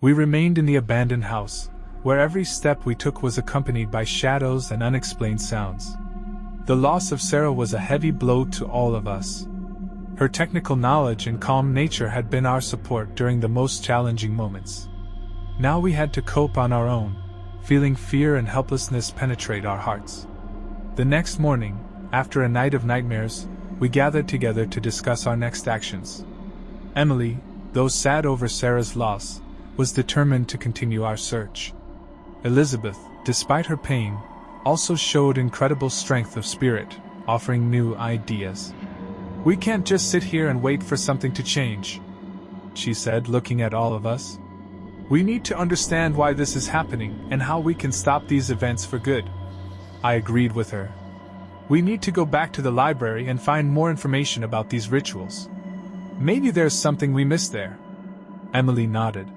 We remained in the abandoned house, where every step we took was accompanied by shadows and unexplained sounds. The loss of Sarah was a heavy blow to all of us. Her technical knowledge and calm nature had been our support during the most challenging moments. Now we had to cope on our own, feeling fear and helplessness penetrate our hearts. The next morning, after a night of nightmares, we gathered together to discuss our next actions. Emily, though sad over Sarah's loss, was determined to continue our search. Elizabeth, despite her pain, also showed incredible strength of spirit, offering new ideas. "We can't just sit here and wait for something to change," she said, looking at all of us. "We need to understand why this is happening and how we can stop these events for good." I agreed with her. "We need to go back to the library and find more information about these rituals. Maybe there's something we missed there." Emily nodded.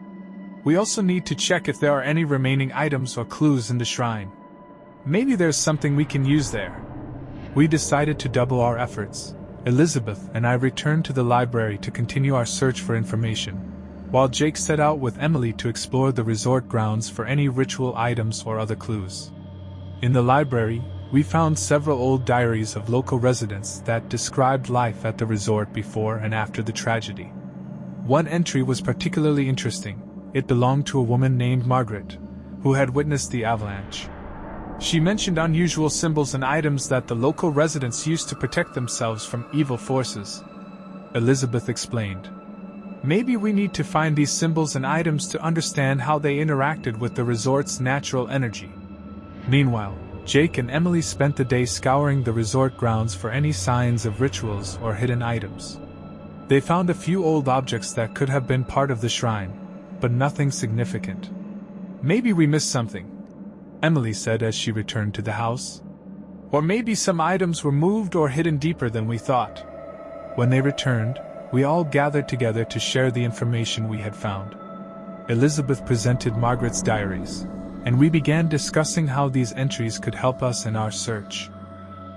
"We also need to check if there are any remaining items or clues in the shrine. Maybe there's something we can use there." We decided to double our efforts. Elizabeth and I returned to the library to continue our search for information, while Jake set out with Emily to explore the resort grounds for any ritual items or other clues. In the library, we found several old diaries of local residents that described life at the resort before and after the tragedy. One entry was particularly interesting. It belonged to a woman named Margaret, who had witnessed the avalanche. She mentioned unusual symbols and items that the local residents used to protect themselves from evil forces. Elizabeth explained. "Maybe we need to find these symbols and items to understand how they interacted with the resort's natural energy." Meanwhile, Jake and Emily spent the day scouring the resort grounds for any signs of rituals or hidden items. They found a few old objects that could have been part of the shrine, but nothing significant. "Maybe we missed something," Emily said as she returned to the house. "Or maybe some items were moved or hidden deeper than we thought." When they returned, we all gathered together to share the information we had found. Elizabeth presented Margaret's diaries, and we began discussing how these entries could help us in our search.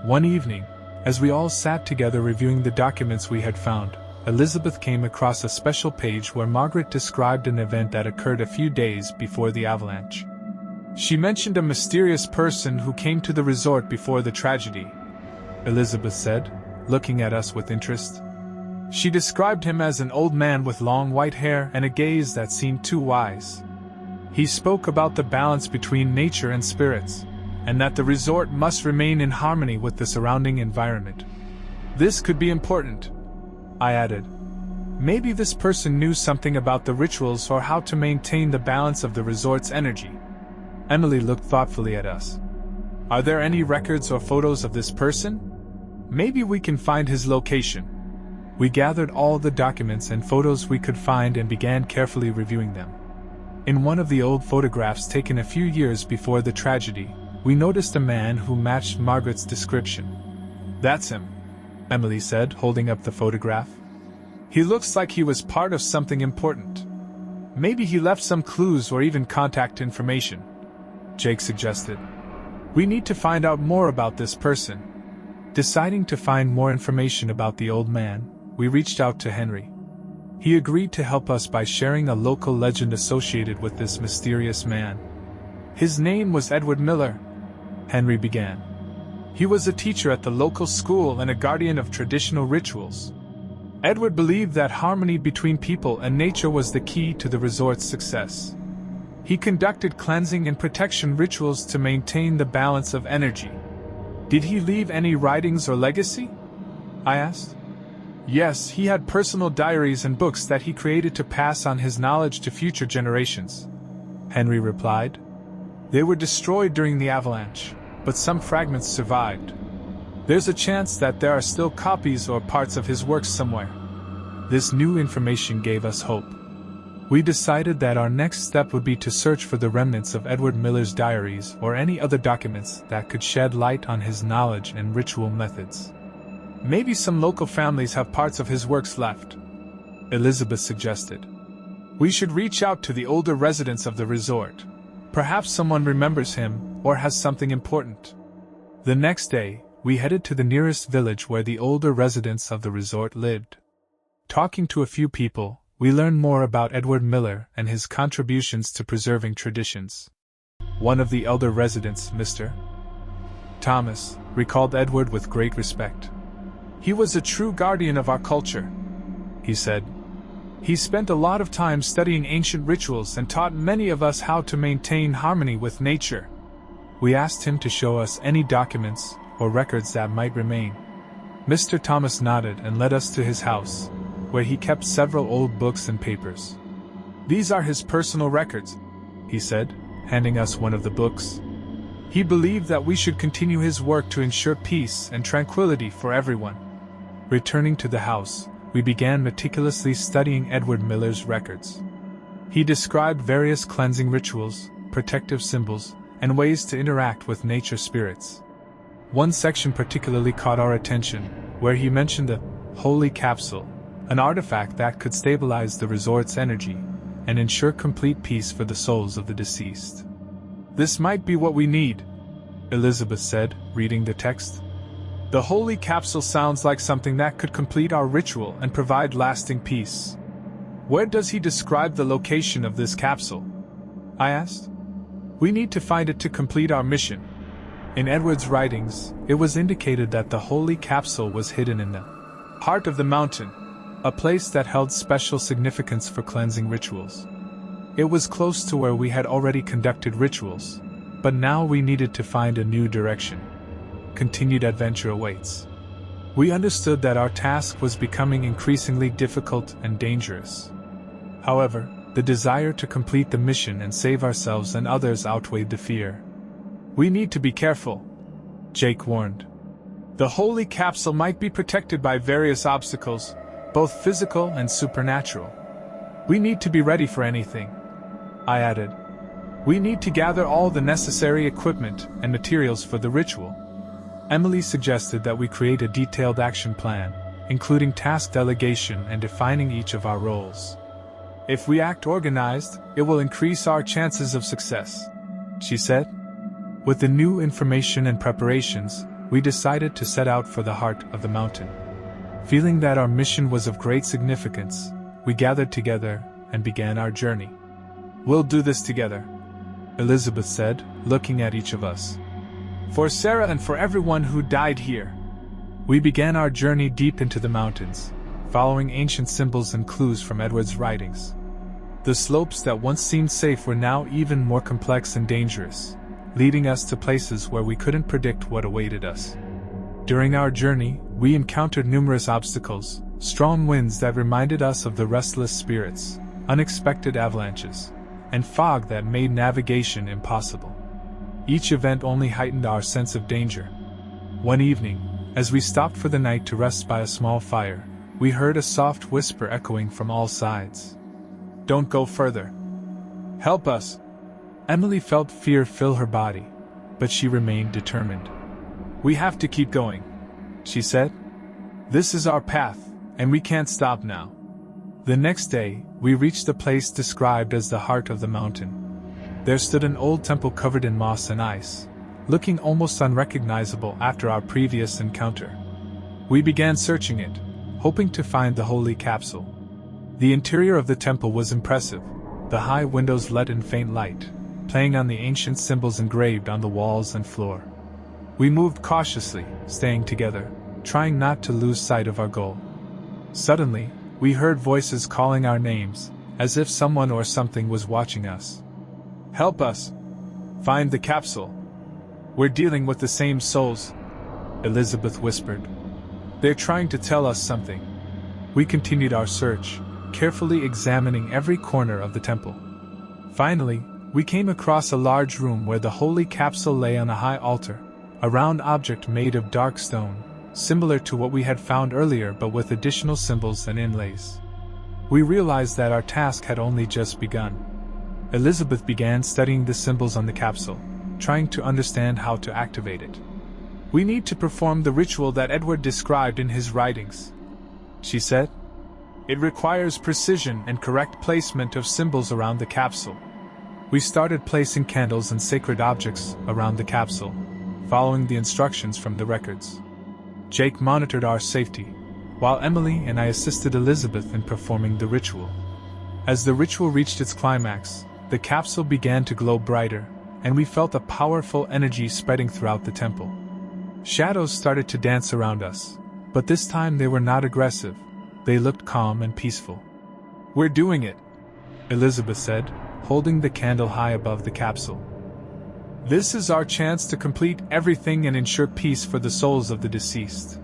One evening, as we all sat together reviewing the documents we had found, Elizabeth came across a special page where Margaret described an event that occurred a few days before the avalanche. She mentioned a mysterious person who came to the resort before the tragedy, Elizabeth said, looking at us with interest. She described him as an old man with long white hair and a gaze that seemed too wise. He spoke about the balance between nature and spirits, and that the resort must remain in harmony with the surrounding environment. "This could be important," I added. "Maybe this person knew something about the rituals or how to maintain the balance of the resort's energy." Emily looked thoughtfully at us. "Are there any records or photos of this person? Maybe we can find his location." We gathered all the documents and photos we could find and began carefully reviewing them. In one of the old photographs taken a few years before the tragedy, we noticed a man who matched Margaret's description. "That's him," Emily said, holding up the photograph. "He looks like he was part of something important. Maybe he left some clues or even contact information," Jake suggested. "We need to find out more about this person." Deciding to find more information about the old man, we reached out to Henry. He agreed to help us by sharing a local legend associated with this mysterious man. "His name was Edward Miller," Henry began. "He was a teacher at the local school and a guardian of traditional rituals. Edward believed that harmony between people and nature was the key to the resort's success. He conducted cleansing and protection rituals to maintain the balance of energy." "Did he leave any writings or legacy?" I asked. "Yes, he had personal diaries and books that he created to pass on his knowledge to future generations," Henry replied. "They were destroyed during the avalanche, but some fragments survived. There's a chance that there are still copies or parts of his works somewhere." This new information gave us hope. We decided that our next step would be to search for the remnants of Edward Miller's diaries or any other documents that could shed light on his knowledge and ritual methods. "Maybe some local families have parts of his works left," Elizabeth suggested. "We should reach out to the older residents of the resort. Perhaps someone remembers him or has something important." The next day, we headed to the nearest village where the older residents of the resort lived. Talking to a few people, We learn more about Edward Miller and his contributions to preserving traditions. One of the elder residents, Mr. Thomas, recalled Edward with great respect. "He was a true guardian of our culture," he said. "He spent a lot of time studying ancient rituals and taught many of us how to maintain harmony with nature." We asked him to show us any documents or records that might remain. Mr. Thomas nodded and led us to his house, where he kept several old books and papers. "These are his personal records," he said, handing us one of the books. He believed that we should continue his work to ensure peace and tranquility for everyone. Returning to the house, we began meticulously studying Edward Miller's records. He described various cleansing rituals, protective symbols, and ways to interact with nature spirits. One section particularly caught our attention, where he mentioned the Holy Capsule, an artifact that could stabilize the resort's energy and ensure complete peace for the souls of the deceased. "This might be what we need," Elizabeth said, reading the text. "The Holy Capsule sounds like something that could complete our ritual and provide lasting peace." "Where does he describe the location of this capsule?" I asked. "We need to find it to complete our mission." In Edward's writings, it was indicated that the Holy Capsule was hidden in the heart of the mountain, a place that held special significance for cleansing rituals. It was close to where we had already conducted rituals, but now we needed to find a new direction. Continued adventure awaits. We understood that our task was becoming increasingly difficult and dangerous. However, the desire to complete the mission and save ourselves and others outweighed the fear. "We need to be careful," Jake warned. "The Holy Capsule might be protected by various obstacles, both physical and supernatural. We need to be ready for anything," I added. "We need to gather all the necessary equipment and materials for the ritual." Emily suggested that we create a detailed action plan, including task delegation and defining each of our roles. "If we act organized, it will increase our chances of success," she said. With the new information and preparations, we decided to set out for the heart of the mountain. Feeling that our mission was of great significance, we gathered together and began our journey. "We'll do this together," Elizabeth said, looking at each of us. "For Sarah and for everyone who died here." We began our journey deep into the mountains, following ancient symbols and clues from Edward's writings. The slopes that once seemed safe were now even more complex and dangerous, leading us to places where we couldn't predict what awaited us. During our journey, we encountered numerous obstacles, strong winds that reminded us of the restless spirits, unexpected avalanches, and fog that made navigation impossible. Each event only heightened our sense of danger. One evening, as we stopped for the night to rest by a small fire, we heard a soft whisper echoing from all sides. "Don't go further. Help us." Emily felt fear fill her body, but she remained determined. "We have to keep going," she said. "This is our path, and we can't stop now." The next day, we reached the place described as the heart of the mountain. There stood an old temple covered in moss and ice, looking almost unrecognizable after our previous encounter. We began searching it, hoping to find the Holy Capsule. The interior of the temple was impressive, the high windows let in faint light, playing on the ancient symbols engraved on the walls and floor. We moved cautiously, staying together, trying not to lose sight of our goal. Suddenly, we heard voices calling our names, as if someone or something was watching us. "Help us! Find the capsule! We're dealing with the same souls," Elizabeth whispered. "They're trying to tell us something." We continued our search, carefully examining every corner of the temple. Finally, we came across a large room where the Holy Capsule lay on a high altar, a round object made of dark stone, similar to what we had found earlier but with additional symbols and inlays. We realized that our task had only just begun. Elizabeth began studying the symbols on the capsule, trying to understand how to activate it. "We need to perform the ritual that Edward described in his writings," she said. "It requires precision and correct placement of symbols around the capsule." We started placing candles and sacred objects around the capsule, following the instructions from the records. Jake monitored our safety, while Emily and I assisted Elizabeth in performing the ritual. As the ritual reached its climax, the capsule began to glow brighter, and we felt a powerful energy spreading throughout the temple. Shadows started to dance around us, but this time they were not aggressive. They looked calm and peaceful. "We're doing it," Elizabeth said, holding the candle high above the capsule. "This is our chance to complete everything and ensure peace for the souls of the deceased."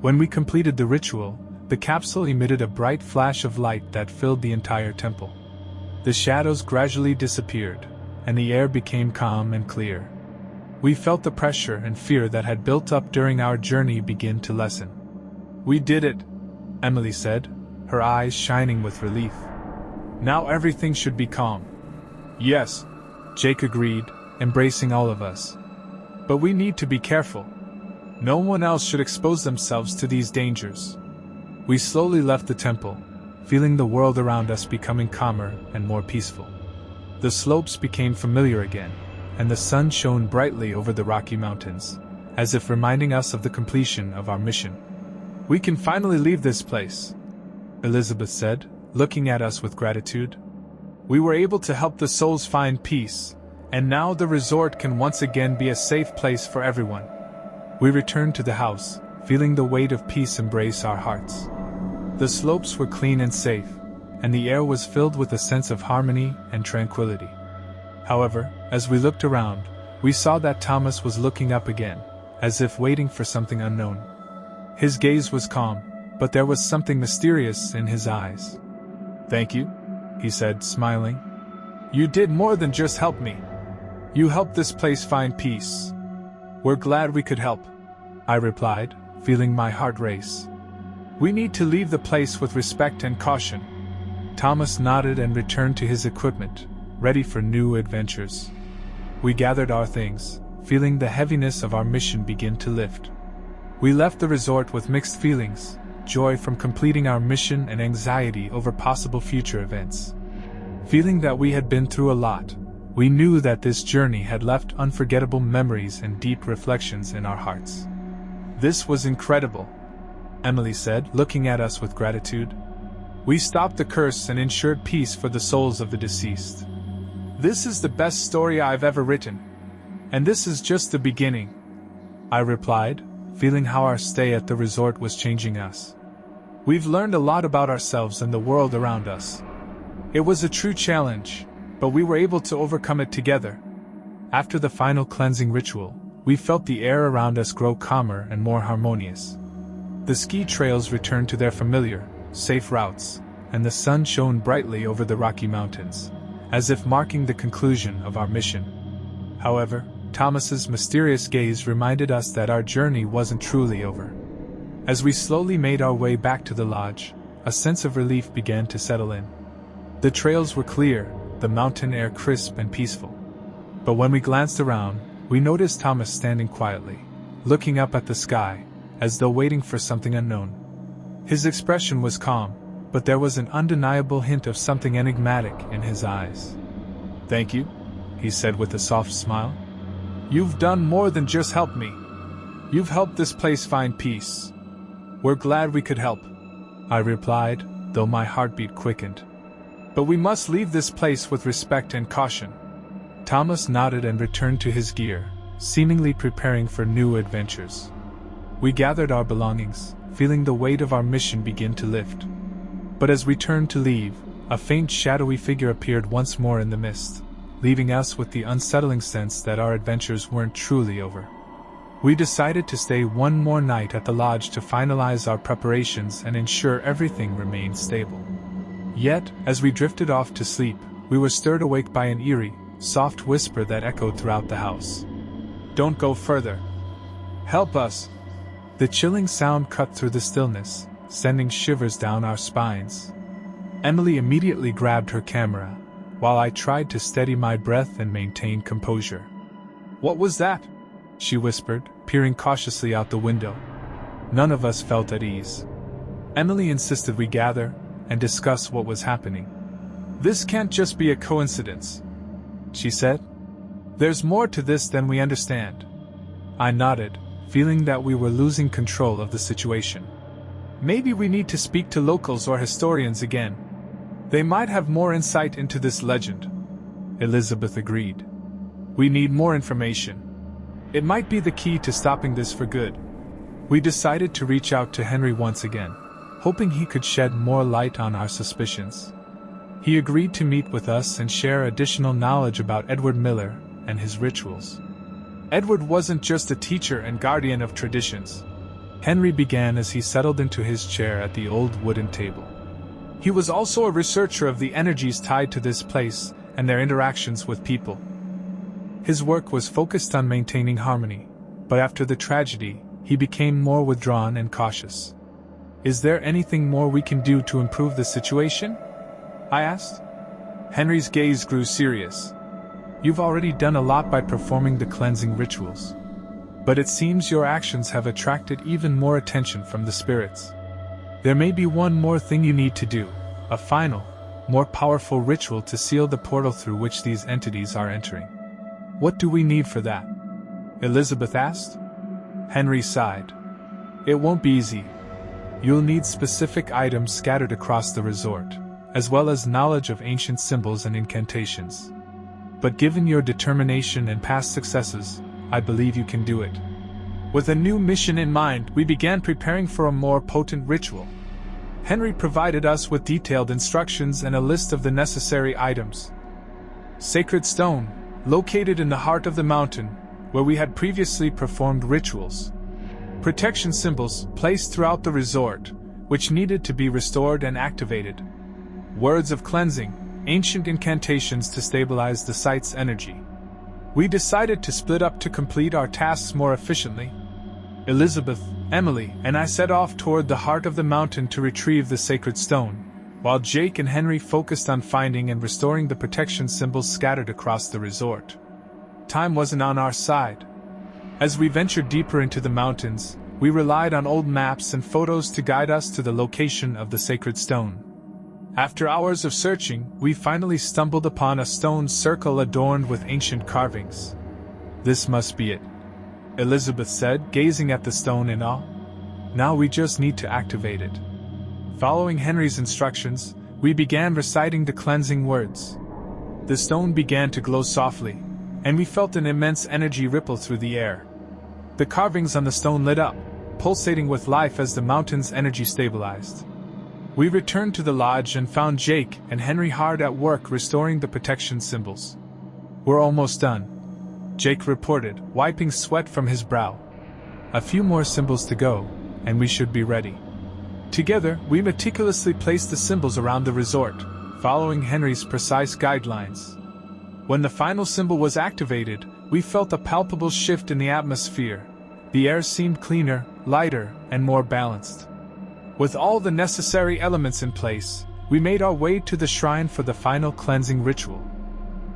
When we completed the ritual, the capsule emitted a bright flash of light that filled the entire temple. The shadows gradually disappeared, and the air became calm and clear. We felt the pressure and fear that had built up during our journey begin to lessen. "We did it," Emily said, her eyes shining with relief. "Now everything should be calm." "Yes," Jake agreed, embracing all of us. "But we need to be careful. No one else should expose themselves to these dangers." We slowly left the temple, feeling the world around us becoming calmer and more peaceful. The slopes became familiar again, and the sun shone brightly over the Rocky Mountains, as if reminding us of the completion of our mission. "We can finally leave this place," Elizabeth said, looking at us with gratitude. "We were able to help the souls find peace, and now the resort can once again be a safe place for everyone." We returned to the house, feeling the weight of peace embrace our hearts. The slopes were clean and safe, and the air was filled with a sense of harmony and tranquility. However, as we looked around, we saw that Thomas was looking up again, as if waiting for something unknown. His gaze was calm, but there was something mysterious in his eyes. "Thank you," he said, smiling. "You did more than just help me. You helped this place find peace." "We're glad we could help," I replied, feeling my heart race. "We need to leave the place with respect and caution." Thomas nodded and returned to his equipment, ready for new adventures. We gathered our things, feeling the heaviness of our mission begin to lift. We left the resort with mixed feelings, joy from completing our mission and anxiety over possible future events. Feeling that we had been through a lot, we knew that this journey had left unforgettable memories and deep reflections in our hearts. "This was incredible," Emily said, looking at us with gratitude. "We stopped the curse and ensured peace for the souls of the deceased. This is the best story I've ever written. And this is just the beginning," I replied, feeling how our stay at the resort was changing us. "We've learned a lot about ourselves and the world around us. It was a true challenge, but we were able to overcome it together." After the final cleansing ritual, we felt the air around us grow calmer and more harmonious. The ski trails returned to their familiar, safe routes, and the sun shone brightly over the Rocky Mountains, as if marking the conclusion of our mission. However, Thomas's mysterious gaze reminded us that our journey wasn't truly over. As we slowly made our way back to the lodge, a sense of relief began to settle in. The trails were clear, the mountain air crisp and peaceful. But when we glanced around, we noticed Thomas standing quietly, looking up at the sky, as though waiting for something unknown. His expression was calm, but there was an undeniable hint of something enigmatic in his eyes. "Thank you," he said with a soft smile. "You've done more than just help me. You've helped this place find peace." "We're glad we could help," I replied, though my heartbeat quickened. "But we must leave this place with respect and caution." Thomas nodded and returned to his gear, seemingly preparing for new adventures. We gathered our belongings, feeling the weight of our mission begin to lift. But as we turned to leave, a faint shadowy figure appeared once more in the mist, leaving us with the unsettling sense that our adventures weren't truly over. We decided to stay one more night at the lodge to finalize our preparations and ensure everything remained stable. Yet, as we drifted off to sleep, we were stirred awake by an eerie, soft whisper that echoed throughout the house. "Don't go further. Help us." The chilling sound cut through the stillness, sending shivers down our spines. Emily immediately grabbed her camera, while I tried to steady my breath and maintain composure. "What was that?" she whispered, peering cautiously out the window. None of us felt at ease. Emily insisted we gather and discuss what was happening. "This can't just be a coincidence," she said. "There's more to this than we understand." I nodded, feeling that we were losing control of the situation. "Maybe we need to speak to locals or historians again," They might have more insight into this legend. Elizabeth agreed. We need more information. It might be the key to stopping this for good. We decided to reach out to Henry once again, hoping he could shed more light on our suspicions. He agreed to meet with us and share additional knowledge about Edward Miller and his rituals. Edward wasn't just a teacher and guardian of traditions. Henry began as he settled into his chair at the old wooden table. He was also a researcher of the energies tied to this place and their interactions with people. His work was focused on maintaining harmony, but after the tragedy, he became more withdrawn and cautious. Is there anything more we can do to improve the situation? I asked. Henry's gaze grew serious. You've already done a lot by performing the cleansing rituals. But it seems your actions have attracted even more attention from the spirits. There may be one more thing you need to do, a final, more powerful ritual to seal the portal through which these entities are entering. What do we need for that? Elizabeth asked. Henry sighed. It won't be easy. You'll need specific items scattered across the resort, as well as knowledge of ancient symbols and incantations. But given your determination and past successes, I believe you can do it. With a new mission in mind, we began preparing for a more potent ritual. Henry provided us with detailed instructions and a list of the necessary items. Sacred stone, located in the heart of the mountain, where we had previously performed rituals. Protection symbols, placed throughout the resort, which needed to be restored and activated. Words of cleansing, ancient incantations to stabilize the site's energy. We decided to split up to complete our tasks more efficiently. Elizabeth, Emily, and I set off toward the heart of the mountain to retrieve the sacred stone, while Jake and Henry focused on finding and restoring the protection symbols scattered across the resort. Time wasn't on our side. As we ventured deeper into the mountains, we relied on old maps and photos to guide us to the location of the sacred stone. After hours of searching, we finally stumbled upon a stone circle adorned with ancient carvings. This must be it, Elizabeth said, gazing at the stone in awe. Now we just need to activate it. Following Henry's instructions, we began reciting the cleansing words. The stone began to glow softly, and we felt an immense energy ripple through the air. The carvings on the stone lit up, pulsating with life as the mountain's energy stabilized. We returned to the lodge and found Jake and Henry hard at work restoring the protection symbols. We're almost done, Jake reported, wiping sweat from his brow. A few more symbols to go, and we should be ready. Together, we meticulously placed the symbols around the resort, following Henry's precise guidelines. When the final symbol was activated, we felt a palpable shift in the atmosphere. The air seemed cleaner, lighter, and more balanced. With all the necessary elements in place, we made our way to the shrine for the final cleansing ritual.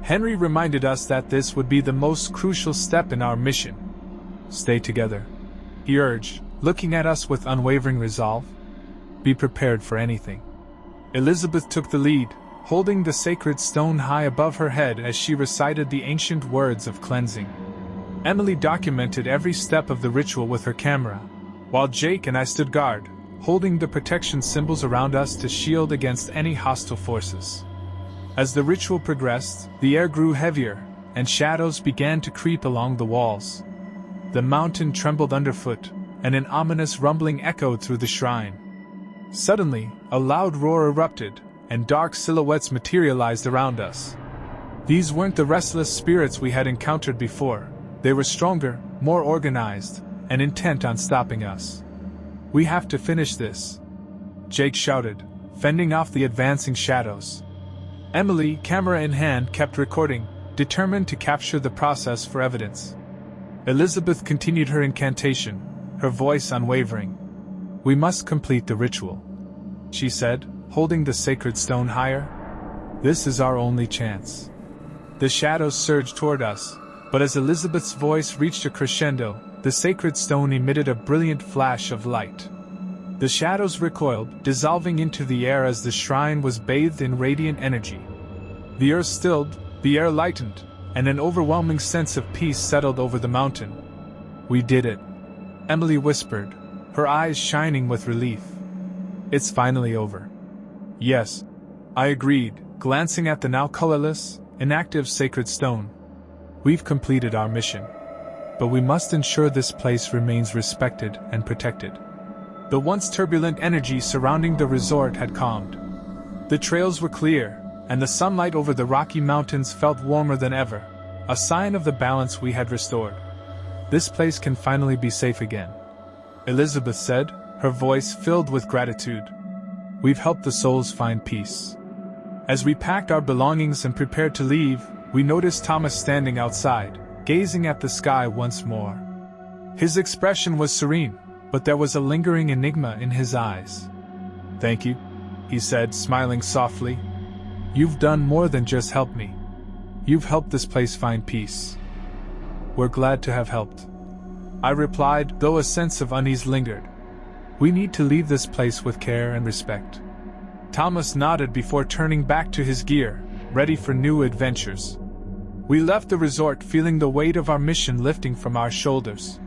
Henry reminded us that this would be the most crucial step in our mission. Stay together, he urged, looking at us with unwavering resolve. Be prepared for anything. Elizabeth took the lead, holding the sacred stone high above her head as she recited the ancient words of cleansing. Emily documented every step of the ritual with her camera, while Jake and I stood guard, holding the protection symbols around us to shield against any hostile forces. As the ritual progressed, the air grew heavier, and shadows began to creep along the walls. The mountain trembled underfoot, and an ominous rumbling echoed through the shrine. Suddenly, a loud roar erupted, and dark silhouettes materialized around us. These weren't the restless spirits we had encountered before. They were stronger, more organized, and intent on stopping us. We have to finish this, Jake shouted, fending off the advancing shadows. Emily, camera in hand, kept recording, determined to capture the process for evidence. Elizabeth continued her incantation, her voice unwavering. We must complete the ritual, she said, holding the sacred stone higher. This is our only chance. The shadows surged toward us, but as Elizabeth's voice reached a crescendo, the sacred stone emitted a brilliant flash of light. The shadows recoiled, dissolving into the air as the shrine was bathed in radiant energy. The earth stilled, the air lightened, and an overwhelming sense of peace settled over the mountain. We did it, Emily whispered, her eyes shining with relief. It's finally over. Yes, I agreed, glancing at the now colorless, inactive sacred stone. We've completed our mission. But we must ensure this place remains respected and protected. The once turbulent energy surrounding the resort had calmed. The trails were clear, and the sunlight over the Rocky Mountains felt warmer than ever, a sign of the balance we had restored. This place can finally be safe again, Elizabeth said, her voice filled with gratitude. We've helped the souls find peace. As we packed our belongings and prepared to leave, we noticed Thomas standing outside, gazing at the sky once more. His expression was serene, but there was a lingering enigma in his eyes. Thank you, he said, smiling softly. You've done more than just help me. You've helped this place find peace. We're glad to have helped, I replied, though a sense of unease lingered. We need to leave this place with care and respect. Thomas nodded before turning back to his gear, ready for new adventures. We left the resort feeling the weight of our mission lifting from our shoulders.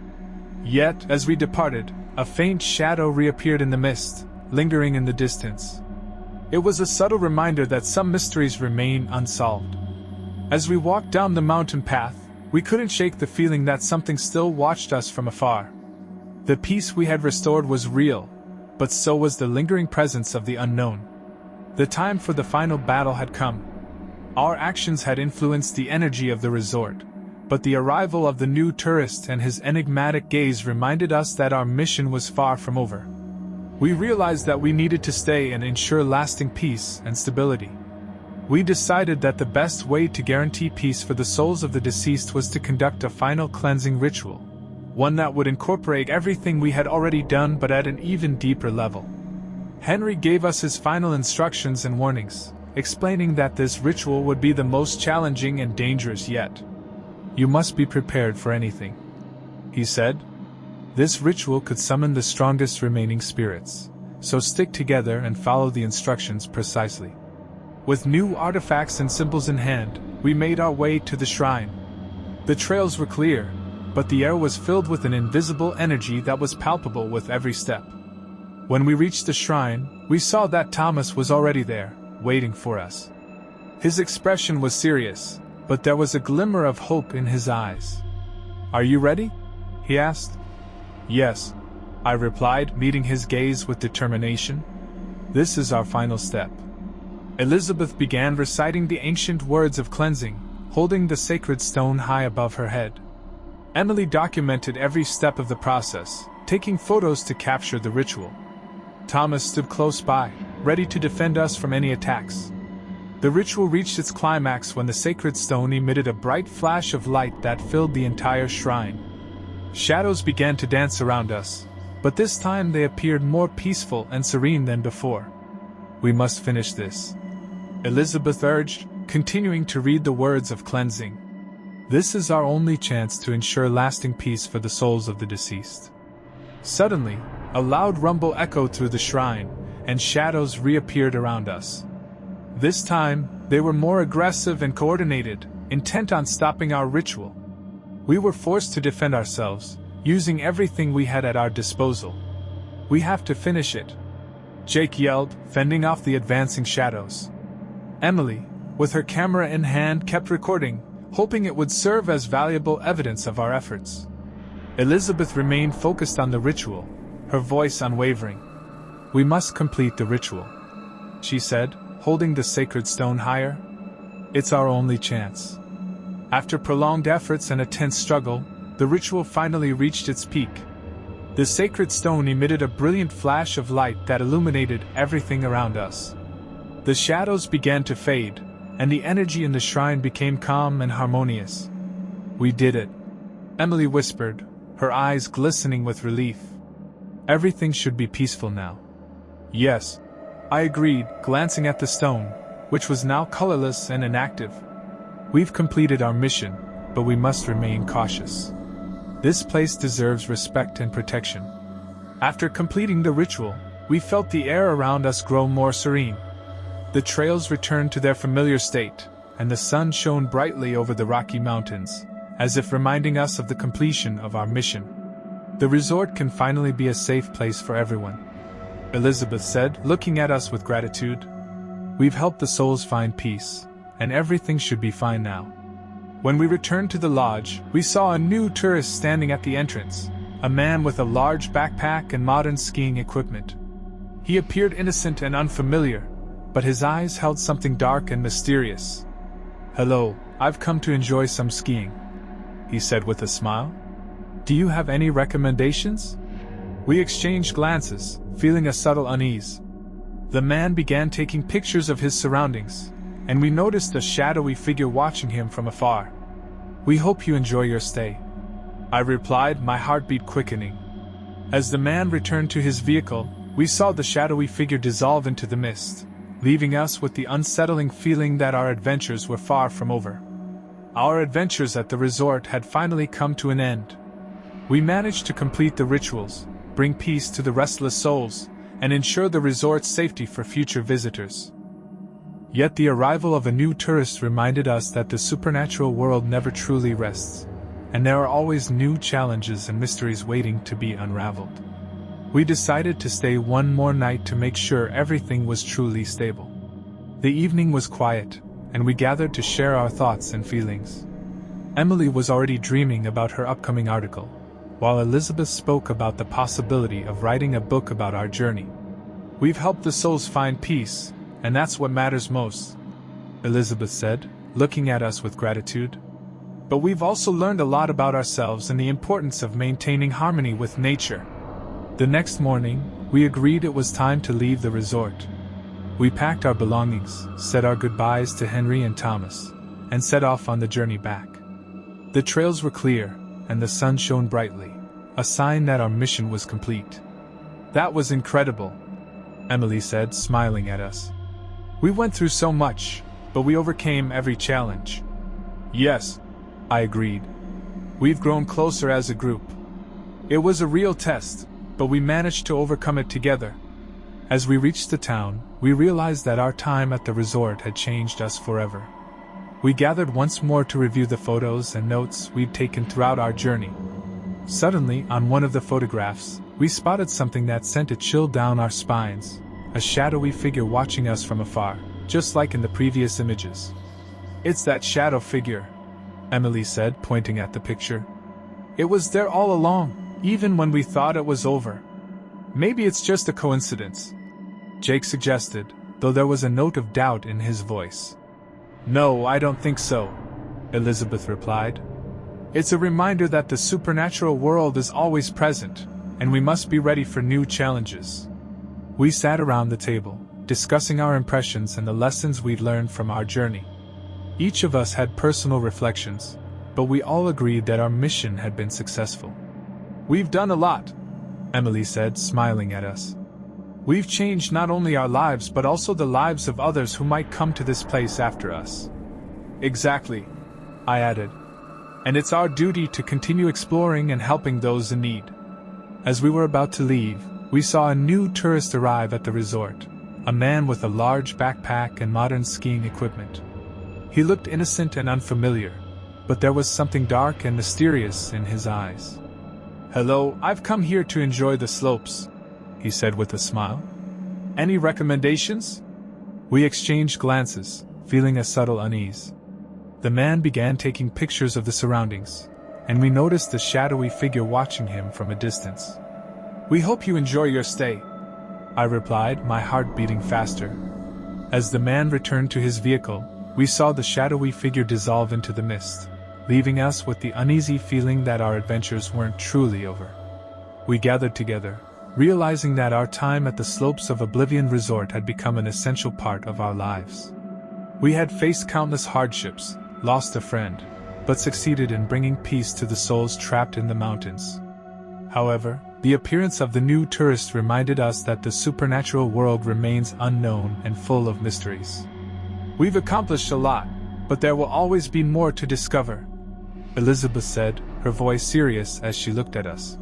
Yet, as we departed, a faint shadow reappeared in the mist, lingering in the distance. It was a subtle reminder that some mysteries remain unsolved. As we walked down the mountain path, we couldn't shake the feeling that something still watched us from afar. The peace we had restored was real, but so was the lingering presence of the unknown. The time for the final battle had come. Our actions had influenced the energy of the resort, but the arrival of the new tourist and his enigmatic gaze reminded us that our mission was far from over. We realized that we needed to stay and ensure lasting peace and stability. We decided that the best way to guarantee peace for the souls of the deceased was to conduct a final cleansing ritual, one that would incorporate everything we had already done but at an even deeper level. Henry gave us his final instructions and warnings, explaining that this ritual would be the most challenging and dangerous yet. You must be prepared for anything, he said. This ritual could summon the strongest remaining spirits, so stick together and follow the instructions precisely. With new artifacts and symbols in hand, we made our way to the shrine. The trails were clear, but the air was filled with an invisible energy that was palpable with every step. When we reached the shrine, we saw that Thomas was already there, waiting for us. His expression was serious, but there was a glimmer of hope in his eyes. Are you ready? He asked. Yes, I replied, meeting his gaze with determination. This is our final step. Elizabeth began reciting the ancient words of cleansing, holding the sacred stone high above her head. Emily documented every step of the process, taking photos to capture the ritual. Thomas stood close by, ready to defend us from any attacks. The ritual reached its climax when the sacred stone emitted a bright flash of light that filled the entire shrine. Shadows began to dance around us, but this time they appeared more peaceful and serene than before. We must finish this, Elizabeth urged, continuing to read the words of cleansing. This is our only chance to ensure lasting peace for the souls of the deceased. Suddenly, a loud rumble echoed through the shrine, and shadows reappeared around us. This time, they were more aggressive and coordinated, intent on stopping our ritual. We were forced to defend ourselves, using everything we had at our disposal. We have to finish it, Jake yelled, fending off the advancing shadows. Emily, with her camera in hand, kept recording, hoping it would serve as valuable evidence of our efforts. Elizabeth remained focused on the ritual, her voice unwavering. We must complete the ritual, she said, holding the sacred stone higher. It's our only chance. After prolonged efforts and a tense struggle, the ritual finally reached its peak. The sacred stone emitted a brilliant flash of light that illuminated everything around us. The shadows began to fade, and the energy in the shrine became calm and harmonious. We did it, Emily whispered, her eyes glistening with relief. Everything should be peaceful now. Yes, I agreed, glancing at the stone, which was now colorless and inactive. We've completed our mission, but we must remain cautious. This place deserves respect and protection. After completing the ritual, we felt the air around us grow more serene. The trails returned to their familiar state, and the sun shone brightly over the Rocky Mountains, as if reminding us of the completion of our mission. The resort can finally be a safe place for everyone, Elizabeth said, looking at us with gratitude. We've helped the souls find peace, and everything should be fine now. When we returned to the lodge, we saw a new tourist standing at the entrance, a man with a large backpack and modern skiing equipment. He appeared innocent and unfamiliar, but his eyes held something dark and mysterious. "Hello, I've come to enjoy some skiing," he said with a smile. "Do you have any recommendations?" We exchanged glances, feeling a subtle unease. The man began taking pictures of his surroundings, and we noticed a shadowy figure watching him from afar. "We hope you enjoy your stay," I replied, my heartbeat quickening. As the man returned to his vehicle, we saw the shadowy figure dissolve into the mist, leaving us with the unsettling feeling that our adventures were far from over. Our adventures at the resort had finally come to an end. We managed to complete the rituals, bring peace to the restless souls, and ensure the resort's safety for future visitors. Yet the arrival of a new tourist reminded us that the supernatural world never truly rests, and there are always new challenges and mysteries waiting to be unraveled. We decided to stay one more night to make sure everything was truly stable. The evening was quiet, and we gathered to share our thoughts and feelings. Emily was already dreaming about her upcoming article, while Elizabeth spoke about the possibility of writing a book about our journey. "We've helped the souls find peace, and that's what matters most," Elizabeth said, looking at us with gratitude. "But we've also learned a lot about ourselves and the importance of maintaining harmony with nature." The next morning, we agreed it was time to leave the resort. We packed our belongings, said our goodbyes to Henry and Thomas, and set off on the journey back. The trails were clear, and the sun shone brightly, a sign that our mission was complete. "That was incredible," Emily said, smiling at us. "We went through so much, but we overcame every challenge." "Yes," I agreed. "We've grown closer as a group. It was a real test, but we managed to overcome it together." As we reached the town, we realized that our time at the resort had changed us forever. We gathered once more to review the photos and notes we'd taken throughout our journey. Suddenly, on one of the photographs, we spotted something that sent a chill down our spines, a shadowy figure watching us from afar, just like in the previous images. "It's that shadow figure," Emily said, pointing at the picture. "It was there all along, even when we thought it was over. Maybe it's just a coincidence," Jake suggested, though there was a note of doubt in his voice. "No, I don't think so," Elizabeth replied. "It's a reminder that the supernatural world is always present, and we must be ready for new challenges." We sat around the table, discussing our impressions and the lessons we'd learned from our journey. Each of us had personal reflections, but we all agreed that our mission had been successful. "We've done a lot," Emily said, smiling at us. "We've changed not only our lives but also the lives of others who might come to this place after us." "Exactly," I added. "And it's our duty to continue exploring and helping those in need." As we were about to leave, we saw a new tourist arrive at the resort, a man with a large backpack and modern skiing equipment. He looked innocent and unfamiliar, but there was something dark and mysterious in his eyes. "Hello, I've come here to enjoy the slopes," he said with a smile. "Any recommendations?" We exchanged glances, feeling a subtle unease. The man began taking pictures of the surroundings, and we noticed the shadowy figure watching him from a distance. "We hope you enjoy your stay," I replied, my heart beating faster. As the man returned to his vehicle, we saw the shadowy figure dissolve into the mist, leaving us with the uneasy feeling that our adventures weren't truly over. We gathered together, realizing that our time at the slopes of Oblivion Resort had become an essential part of our lives. We had faced countless hardships, lost a friend, but succeeded in bringing peace to the souls trapped in the mountains. However, the appearance of the new tourist reminded us that the supernatural world remains unknown and full of mysteries. "We've accomplished a lot, but there will always be more to discover," Elizabeth said, her voice serious as she looked at us.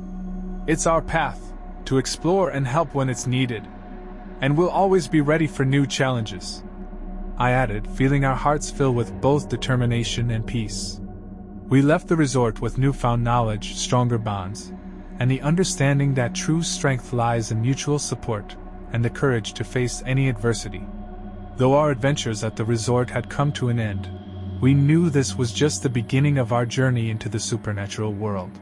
"It's our path, to explore and help when it's needed. And we'll always be ready for new challenges," I added, feeling our hearts fill with both determination and peace. We left the resort with newfound knowledge, stronger bonds, and the understanding that true strength lies in mutual support and the courage to face any adversity. Though our adventures at the resort had come to an end, we knew this was just the beginning of our journey into the supernatural world.